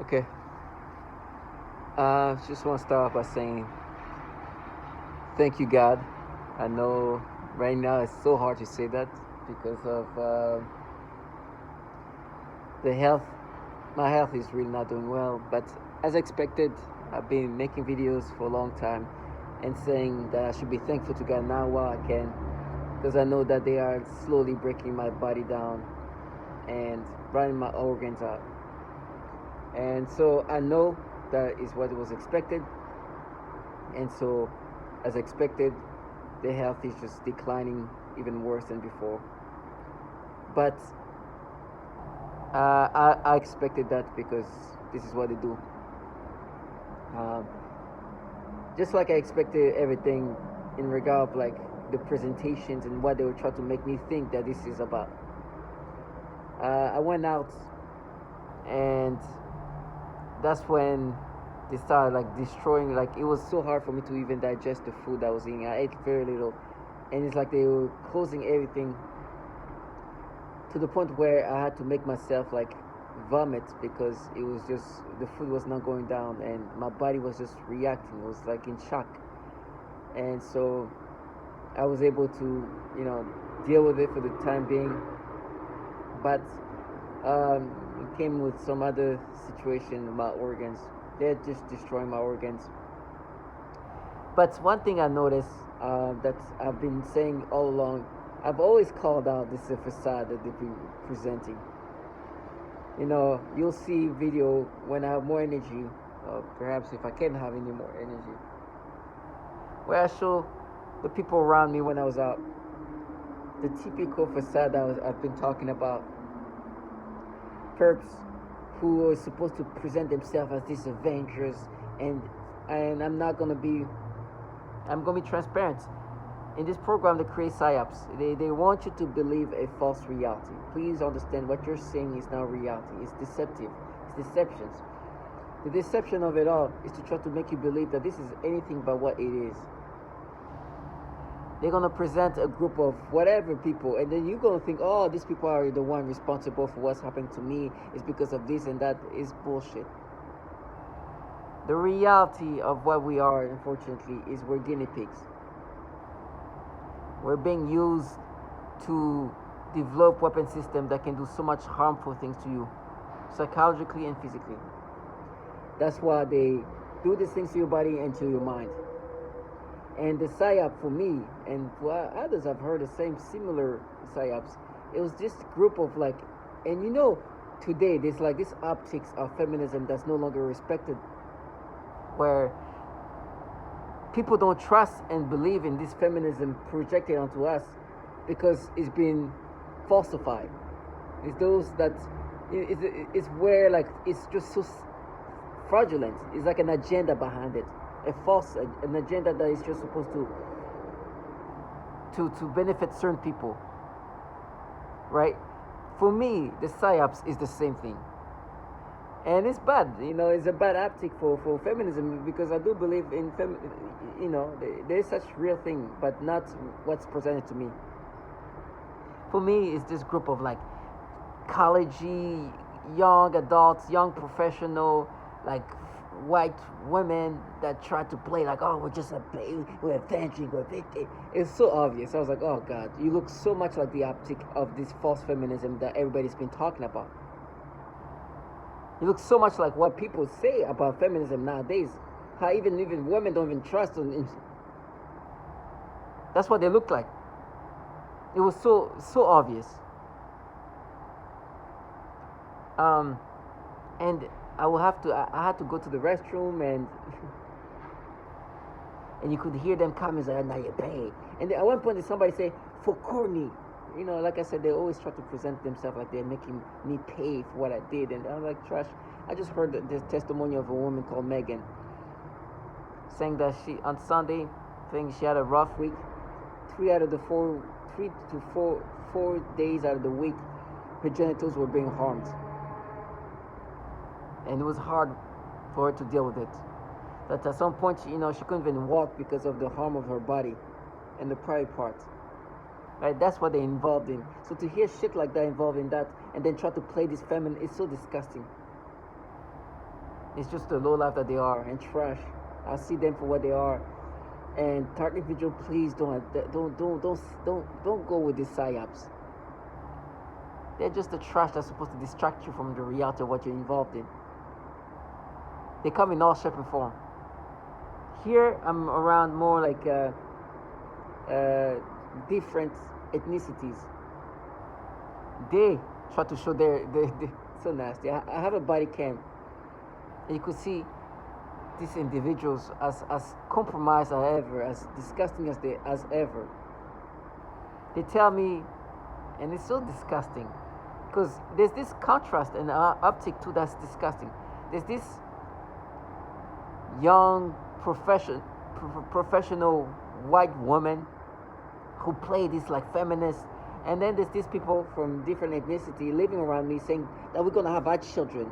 Okay. Just want to start off by saying thank you, God. I know right now it's so hard to say that because of the health. My health is really not doing well, but as expected, I've been making videos for a long time and saying that I should be thankful to God now while I can because I know that they are slowly breaking my body down and running my organs out. And so I know that is what was expected, and so as expected, the health is just declining even worse than before. But I expected that because this is what they do. Um, just like I expected everything in regard of like the presentations and what they were trying to make me think that this is about. I went out, and that's when they started like destroying. Like it was so hard for me to even digest the food I was eating. I ate very little, and it's like they were closing everything to the point where I had to make myself like vomit because it was just the food was not going down and my body was just reacting. It was like in shock, and so I was able to deal with it for the time being, but it came with some other situation with my organs. They're just destroying my organs. But one thing I noticed that I've been saying all along, I've always called out this facade that they've been presenting. You'll see video when I have more energy, perhaps if I can have any more energy, where I show the people around me when I was out. The typical facade I've been talking about. Perps who are supposed to present themselves as these Avengers, and I'm gonna be transparent. In this program, they create psyops. They want you to believe a false reality. Please understand what you're saying is not reality. It's deceptive. It's deceptions. The deception of it all is to try to make you believe that this is anything but what it is. They're gonna present a group of whatever people, and then you're gonna think, oh, these people are the one responsible for what's happening to me. It's because of this and that. Is bullshit. The reality of what we are, unfortunately, is we're guinea pigs. We're being used to develop weapon systems that can do so much harmful things to you, psychologically and physically. That's why they do these things to your body and to your mind. And the psyop for me and for others, I've heard the same similar psyops. It was this group of like, and today there's like this optics of feminism that's no longer respected, where people don't trust and believe in this feminism projected onto us because it's been falsified. It's those that it's where like it's just so fraudulent. It's like an agenda behind it, an agenda that is just supposed to benefit certain people, right? For me, the psyops is the same thing, and it's bad. It's a bad optic for feminism because I do believe in there is such real thing, but not what's presented to me. For me, it's this group of like collegey, young adults, young professional, like white women that try to play like, oh, we're just we're avenging, we're victim. It's so obvious. I was like, oh God, you look so much like the optic of this false feminism that everybody's been talking about. You look so much like what people say about feminism nowadays. How even women don't even trust them. That's what they look like. It was so obvious. And I had to go to the restroom, and and you could hear them comments like, now you pay. And at one point, somebody say, for corny. Like I said, they always try to present themselves like they're making me pay for what I did. And I'm like, trash. I just heard the testimony of a woman called Megan saying that she, on Sunday, saying she had a rough week. 3 to 4 days out of the week, her genitals were being harmed. And it was hard for her to deal with it. That at some point, she couldn't even walk because of the harm of her body and the private part. Right? That's what they're involved in. So to hear shit like that involved in that and then try to play this feminine, it's so disgusting. It's just the low life that they are and trash. I see them for what they are. And target individual, please don't go with these psyops. They're just the trash that's supposed to distract you from the reality of what you're involved in. They come in all shape and form. Here I'm around more like different ethnicities. They try to show their so nasty. I have a body cam, and you could see these individuals as compromised as ever, as disgusting as ever. They tell me, and it's so disgusting, because there's this contrast and uptick too that's disgusting. There's this young professional white woman who play this like feminist, and then there's these people from different ethnicity living around me saying that we're gonna have our children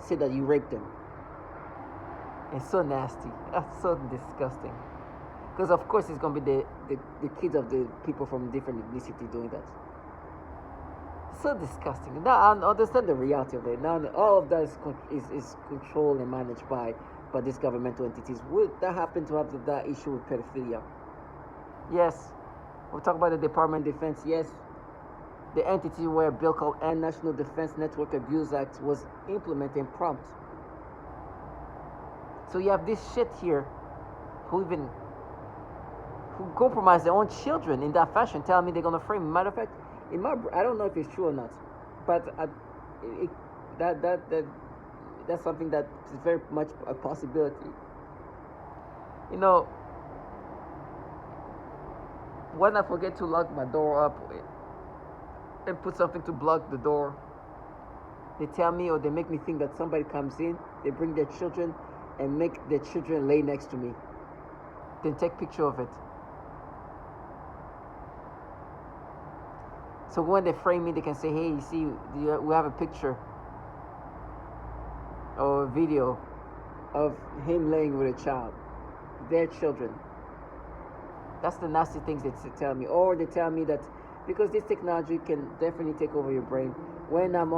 say that you raped them. It's so nasty. That's so disgusting. Because of course it's gonna be the kids of the people from different ethnicity doing that. So disgusting. Now I understand the reality of it. Now all of that is controlled and managed by these governmental entities. Would that happen to have that issue with pedophilia? Yes. We'll talk about the Department of Defense. Yes. The entity where a bill called National Defense Network Abuse Act was implemented and prompt. So you have this shit here who compromise their own children in that fashion, telling me they're gonna frame me. Matter of fact, I don't know if it's true or not, but that's something that is very much a possibility. You know, when I forget to lock my door up and put something to block the door, they tell me or they make me think that somebody comes in, they bring their children and make their children lay next to me, then take picture of it. So when they frame me, they can say, hey, you see, we have a picture or a video of him laying with a child, their children. That's the nasty things they tell me. Or they tell me that because this technology can definitely take over your brain, when I'm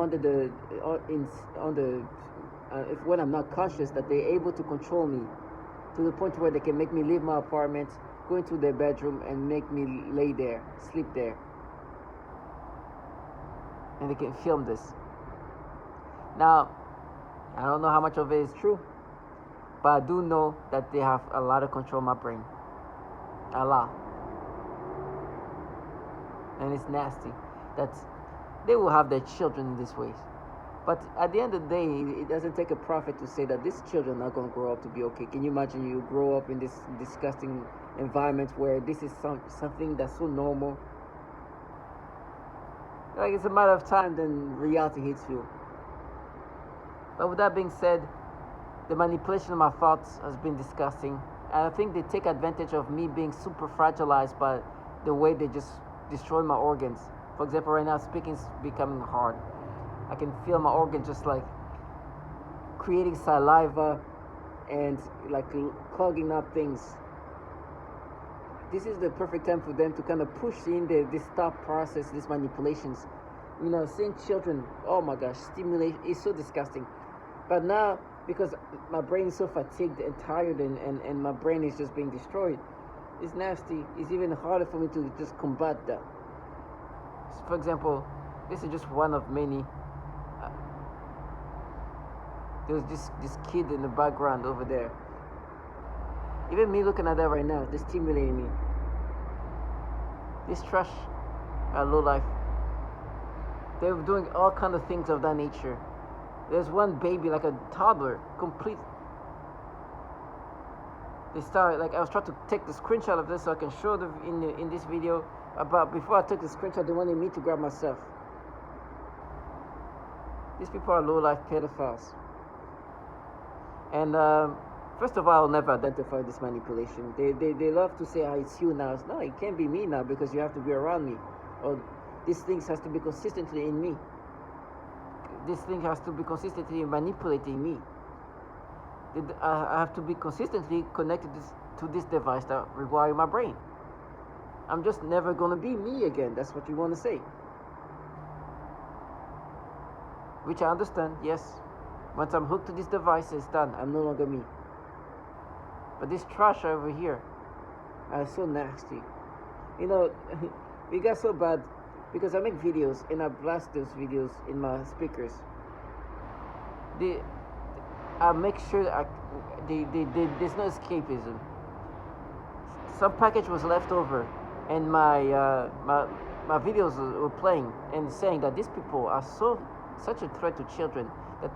when I'm not conscious, that they're able to control me to the point where they can make me leave my apartment, go into their bedroom, and make me lay there, sleep there. And they can film this. Now, I don't know how much of it is true, but I do know that they have a lot of control of my brain. A lot. And it's nasty that they will have their children in this way. But at the end of the day, it doesn't take a prophet to say that these children are not going to grow up to be okay. Can you imagine you grow up in this disgusting environment where this is something that's so normal? Like, it's a matter of time, then reality hits you. But with that being said, the manipulation of my thoughts has been disgusting. And I think they take advantage of me being super fragilized by the way they just destroy my organs. For example, right now speaking is becoming hard. I can feel my organs just like creating saliva and like clogging up things. This is the perfect time for them to kind of push in this thought process, these manipulations. You know, seeing children, oh my gosh, stimulate is so disgusting. But now, because my brain is so fatigued and tired and my brain is just being destroyed, it's nasty. It's even harder for me to just combat that. So for example, this is just one of many. There's this kid in the background over there. Even me looking at that right now, they're stimulating me. This trash are low life. They're doing all kind of things of that nature. There's one baby, like a toddler, complete. They started, like, I was trying to take the screenshot of this so I can show them in this video. But before I took the screenshot, they wanted me to grab myself. These people are low life pedophiles. And first of all, I'll never identify this manipulation. They love to say, it's you now. No, it can't be me now because you have to be around me. Or these things has to be consistently in me. This thing has to be consistently manipulating me. I have to be consistently connected to this device that requires my brain. I'm just never going to be me again. That's what you want to say. Which I understand, yes. Once I'm hooked to this device, it's done. I'm no longer me. But this trash over here are so nasty. You know, it got so bad because I make videos and I blast those videos in my speakers. I make sure there's no escapism. Some package was left over, and my videos were playing and saying that these people are such a threat to children that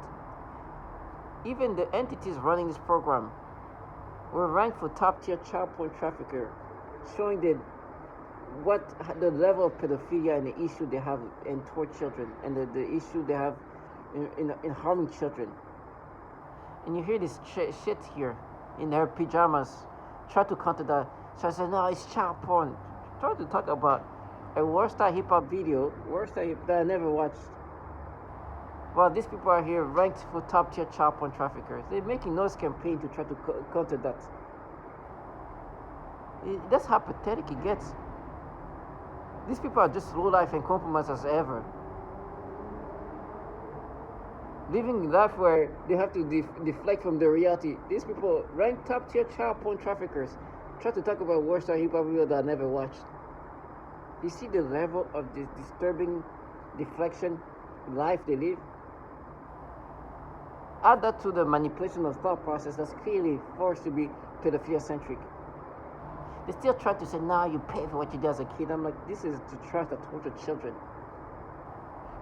even the entities running this program were ranked for top tier child porn trafficker, showing that what the level of pedophilia and the issue they have in toward children and the issue they have in harming children. And you hear this shit here in their pajamas try to counter that. So I said, no, it's child porn. Try to talk about a worst hip hop video, that I never watched. Well, these people are here ranked for top tier child porn traffickers. They're making noise campaign to try to counter that. That's how pathetic it gets. These people are just low life and compromised as ever. Living life where they have to deflect from the reality. These people ranked top tier child porn traffickers try to talk about worst hip hop video that I never watched. You see the level of this disturbing deflection life they live? Add that to the manipulation of thought process that's clearly forced to be pedophilia-centric. They still try to say, nah, you pay for what you did as a kid. I'm like, this is the trash that tortured children.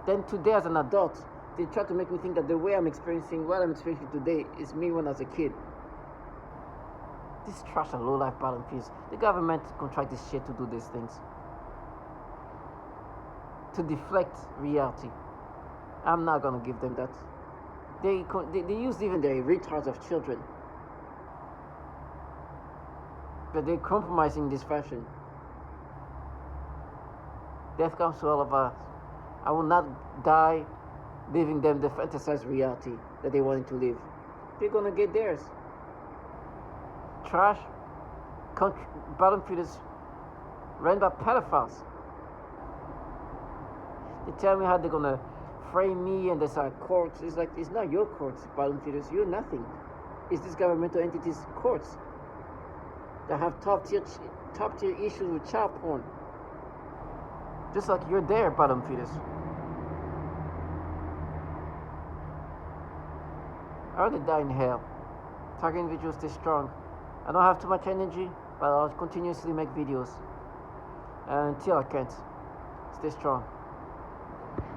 Then today as an adult, they try to make me think that the way I'm experiencing what I'm experiencing today is me when I was a kid. This trash and low-life bottom fees. The government contract this shit to do these things. To deflect reality. I'm not gonna give them that. They use even the retards of children. But they're compromising this fashion. Death comes to all of us. I will not die leaving them the fantasized reality that they wanted to live. They're gonna get theirs. Trash, bottom feeders run by pedophiles. They tell me how they're gonna frame me and there's our courts. It's like, it's not your courts, bottom feeders. You're nothing. It's these governmental entities' courts that have top tier issues with child porn. Just like you're there, bottom feeders. I rather die in hell. Target individuals, stay strong. I don't have too much energy, but I'll continuously make videos until I can't. Stay strong.